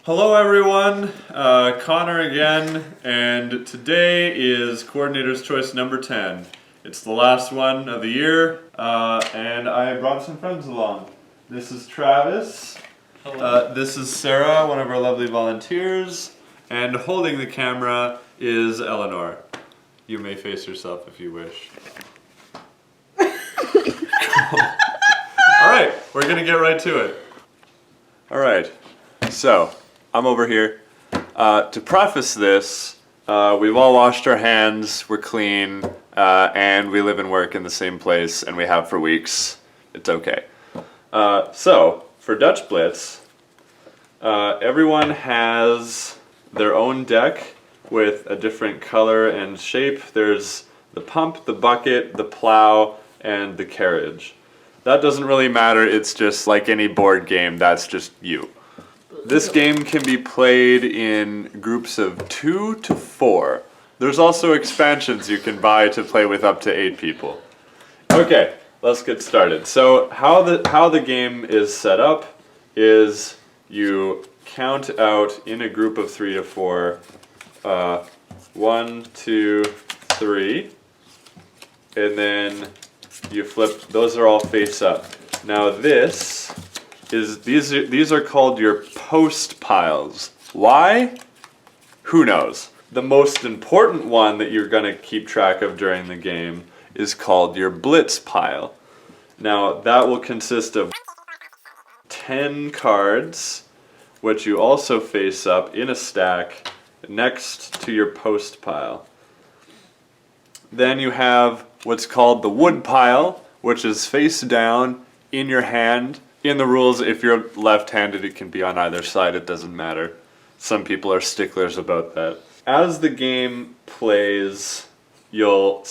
Hello everyone, Connor again, and today is Coordinator's Choice number 10. It's the last one of the year, and I brought some friends along. This is Travis. Hello. This is Sarah, one of our lovely volunteers, and holding the camera is Eleanor. You may face yourself if you wish. Alright, we're gonna get right to it. Alright, so I'm over here. To preface this, we've all washed our hands, we're clean, and we live and work in the same place, and we have for weeks. It's okay. So, for Dutch Blitz, everyone has their own deck with a different color and shape. There's the pump, the bucket, the plow, and the carriage. That doesn't really matter, it's just like any board game, that's just you. This game can be played in groups of 2 to 4. There's also expansions you can buy to play with up to 8 people. Okay, let's get started. So how the game is set up is you count out in a group of 3 to 4, 1, 2, 3, and then you flip, those are all face up. Now these are called your post piles. Why? Who knows? The most important one that you're going to keep track of during the game is called your Blitz Pile. Now that will consist of 10 cards, which you also face up in a stack next to your post pile. Then you have what's called the wood pile, which is face down in your hand. In the rules, if you're left-handed, it can be on either side, it doesn't matter. Some people are sticklers about that. As the game plays, you'll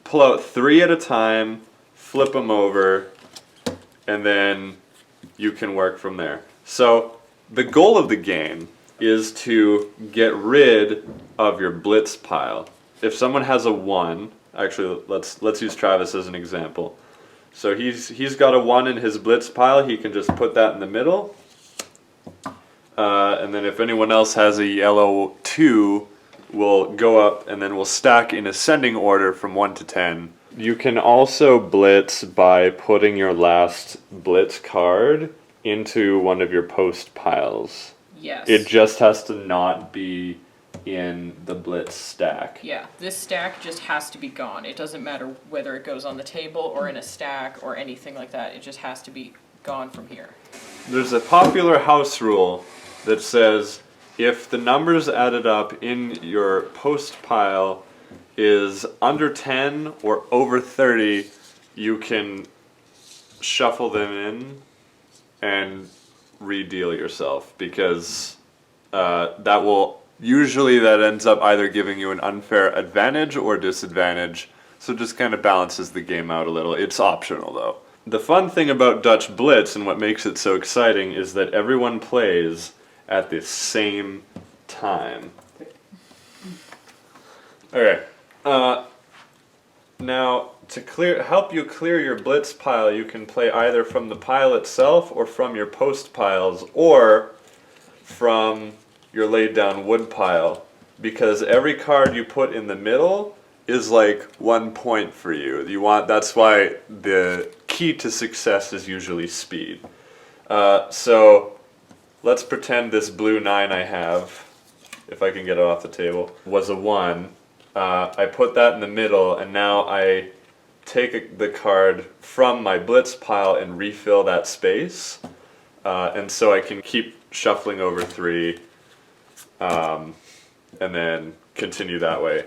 pull out 3 at a time, flip them over, and then you can work from there. So, the goal of the game is to get rid of your blitz pile. If someone has a 1, actually let's use Travis as an example. So he's got a 1 in his blitz pile, he can just put that in the middle. And then if anyone else has a yellow 2, we'll go up and then we'll stack in ascending order from 1 to 10. You can also blitz by putting your last blitz card into one of your post piles. Yes. It just has to not be in the blitz stack. Yeah, this stack just has to be gone. It doesn't matter whether it goes on the table or in a stack or anything like that. It just has to be gone from here. There's a popular house rule that says if the numbers added up in your post pile is under 10 or over 30, you can shuffle them in and redeal yourself, because usually that ends up either giving you an unfair advantage or disadvantage, so it just kind of balances the game out a little. It's optional though. The fun thing about Dutch Blitz and what makes it so exciting is that everyone plays at the same time. Okay. Now, to help you clear your blitz pile, you can play either from the pile itself or from your post piles or from your laid down wood pile, because every card you put in the middle is like 1 point for you. That's why the key to success is usually speed. So let's pretend this blue 9 I have, if I can get it off the table, was a 1. I put that in the middle, and now I take the card from my blitz pile and refill that space, and so I can keep shuffling over 3, and then continue that way.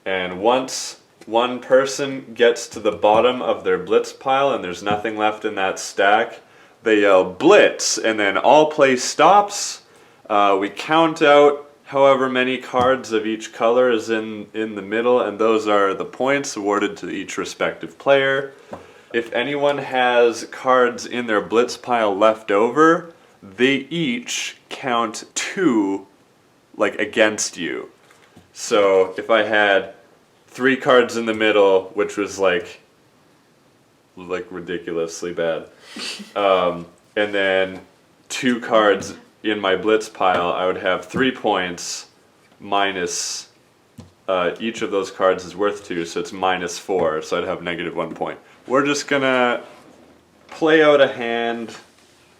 And once one person gets to the bottom of their blitz pile and there's nothing left in that stack, they yell blitz, and then all play stops. We count out however many cards of each color is in the middle, and those are the points awarded to each respective player. If anyone has cards in their blitz pile left over, they each count 2 against you. So if I had 3 cards in the middle, which was like ridiculously bad, and then 2 cards in my Blitz pile, I would have 3 points minus, each of those cards is worth 2, so it's -4, so I'd have -1 point. We're just gonna play out a hand,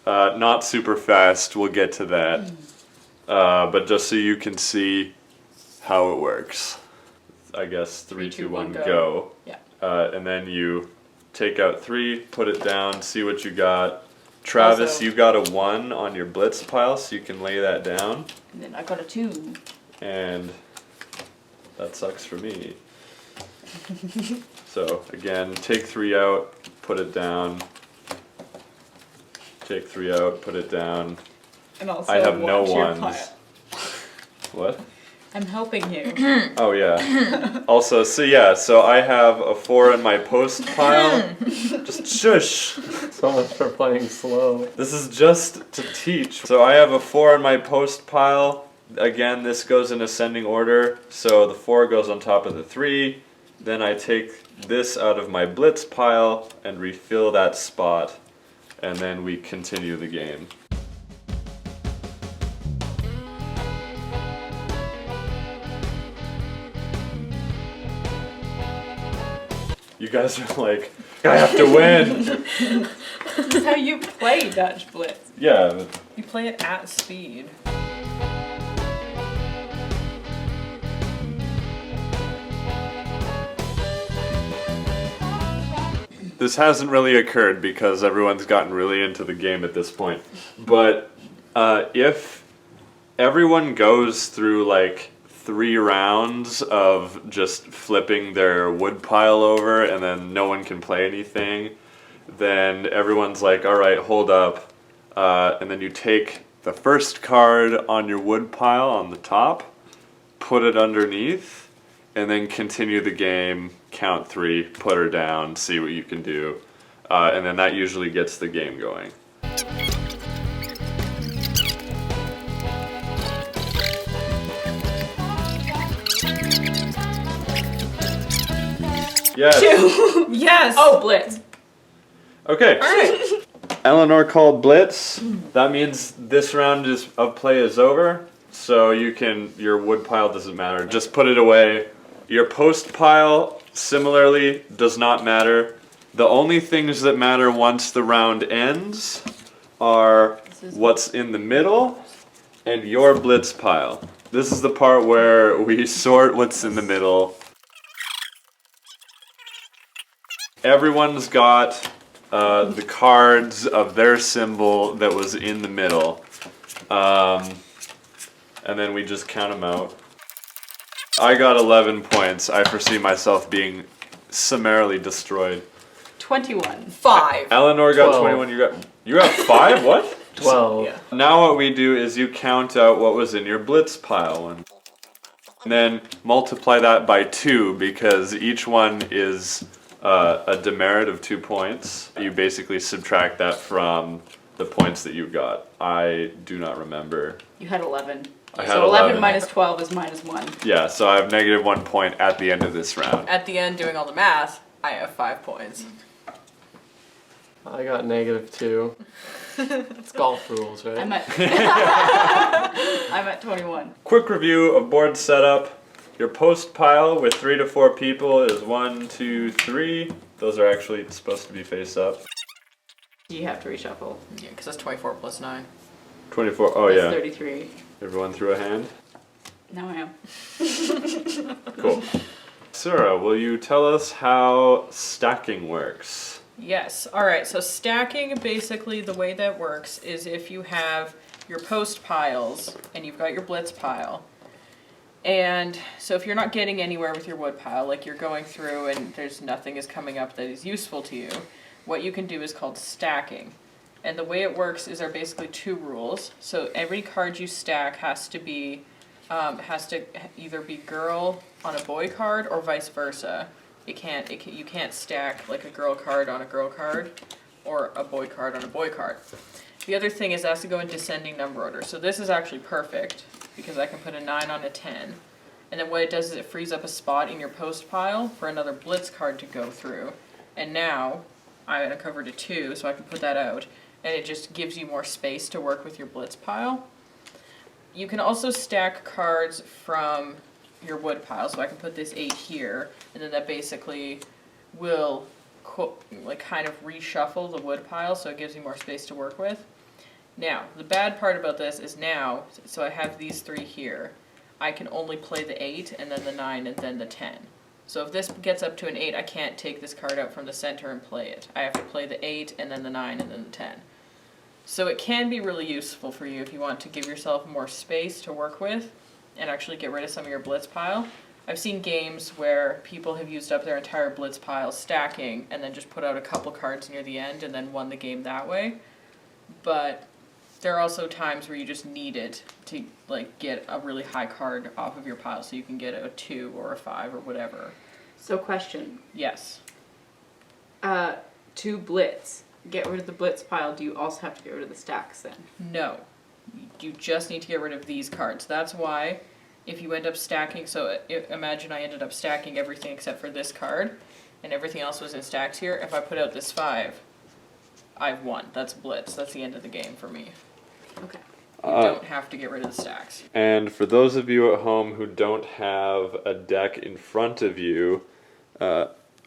not super fast, we'll get to that, but just so you can see how it works. I guess 3, 2, 1, go. Yeah. And then you take out 3, put it down, see what you got. Travis, Also, you got a 1 on your Blitz pile, so you can lay that down. And then I got a 2. And that sucks for me. So again, take 3 out, put it down. Take 3 out, put it down. And also I have no watch your ones. pile. What? I'm helping you. Oh yeah. Also, so I have a 4 in my post pile. Just shush. So much for playing slow. This is just to teach. So I have a 4 in my post pile. Again, this goes in ascending order. So the 4 goes on top of the 3. Then I take this out of my Blitz pile and refill that spot. And then we continue the game. You guys are like, I have to win! That's how you play Dutch Blitz. Yeah, but You play it at speed. this hasn't really occurred because everyone's gotten really into the game at this point. But if everyone goes through like 3 rounds of just flipping their wood pile over and then no one can play anything, then everyone's like, all right, hold up. And then you take the first card on your wood pile on the top, put it underneath, and then continue the game, count 3, put her down, see what you can do. And then that usually gets the game going. Yes. 2. Yes. Oh, Blitz. Okay. All right. Eleanor called Blitz. That means this round of play is over. So your wood pile doesn't matter. Just put it away. Your post pile, similarly, does not matter. The only things that matter once the round ends are what's in the middle and your Blitz pile. This is the part where we sort what's in the middle. Everyone's got the cards of their symbol that was in the middle. And then we just count them out. I got 11 points. I foresee myself being summarily destroyed. 21. 5. Eleanor got 12. 21. You got 5? What? 12. Yeah. Now what we do is you count out what was in your Blitz pile. And then multiply that by 2 because each one is a demerit of 2 points. You basically subtract that from the points that you got. I do not remember. You had 11. I had So 11 11. minus 12 is -1. Yeah, so I have -1 point at the end of this round. At the end, doing all the math, I have 5 points. I got -2. It's golf rules, right? I'm at I'm at 21. Quick review of board setup. Your post pile with 3 to 4 people is 1, 2, 3. Those are actually supposed to be face up. You have to reshuffle. Yeah, because that's 24 plus 9. 24, oh That's yeah. 33. Everyone threw a hand? Now I am. Cool. Sarah, will you tell us how stacking works? Yes. All right. So stacking, basically, the way that works is if you have your post piles and you've got your Blitz pile. And so if you're not getting anywhere with your wood pile, like you're going through and there's nothing is coming up that is useful to you, what you can do is called stacking. And the way it works is there are basically 2 rules. So every card you stack has to either be girl on a boy card or vice versa. You can't stack like a girl card on a girl card or a boy card on a boy card. The other thing is it has to go in descending number order. So this is actually perfect because I can put a 9 on a 10. And then what it does is it frees up a spot in your post pile for another Blitz card to go through. And now I uncovered a 2, so I can put that out. And it just gives you more space to work with your Blitz pile. You can also stack cards from your wood pile. So I can put this 8 here, and then that basically will like kind of reshuffle the wood pile, so it gives you more space to work with. Now, the bad part about this is now, so I have these 3 here, I can only play the 8 and then the 9 and then the 10. So if this gets up to an 8, I can't take this card out from the center and play it. I have to play the 8 and then the 9 and then the 10. So it can be really useful for you if you want to give yourself more space to work with and actually get rid of some of your blitz pile. I've seen games where people have used up their entire blitz pile stacking and then just put out a couple cards near the end and then won the game that way. But there are also times where you just need it to like get a really high card off of your pile, so you can get a 2 or a 5 or whatever. So question. Yes. To blitz, get rid of the blitz pile, do you also have to get rid of the stacks then? No. You just need to get rid of these cards. That's why if you end up stacking, so imagine I ended up stacking everything except for this card, and everything else was in stacks here. If I put out this 5, I've won. That's blitz. That's the end of the game for me. Okay. You don't have to get rid of the stacks. And for those of you at home who don't have a deck in front of you,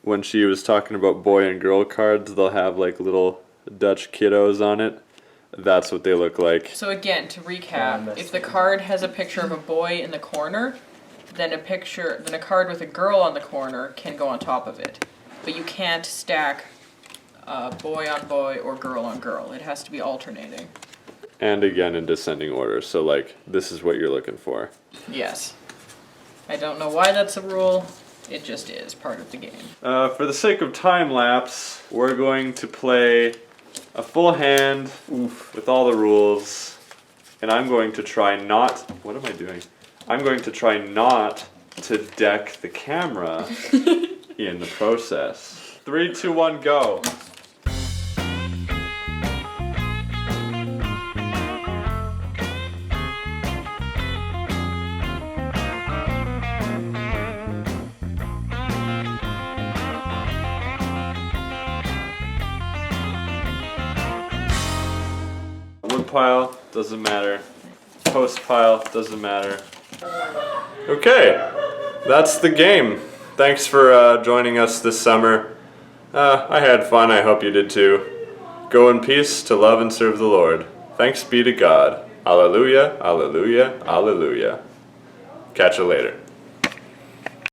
when she was talking about boy and girl cards, they'll have like little Dutch kiddos on it. That's what they look like. So again, to recap, if the card has a picture of a boy in the corner, then a card with a girl on the corner can go on top of it. But you can't stack boy on boy or girl on girl. It has to be alternating. And again in descending order, so like this is what you're looking for. Yes. I don't know why that's a rule. It just is part of the game. For the sake of time lapse, we're going to play a full hand with all the rules, and I'm going to try not. What am I doing? I'm going to try not to deck the camera in the process. 3, 2, 1, go. Wood pile, doesn't matter. Post pile, doesn't matter. Okay, that's the game. Thanks for joining us this summer. I had fun, I hope you did too. Go in peace to love and serve the Lord. Thanks be to God. Alleluia, alleluia, alleluia. Catch you later.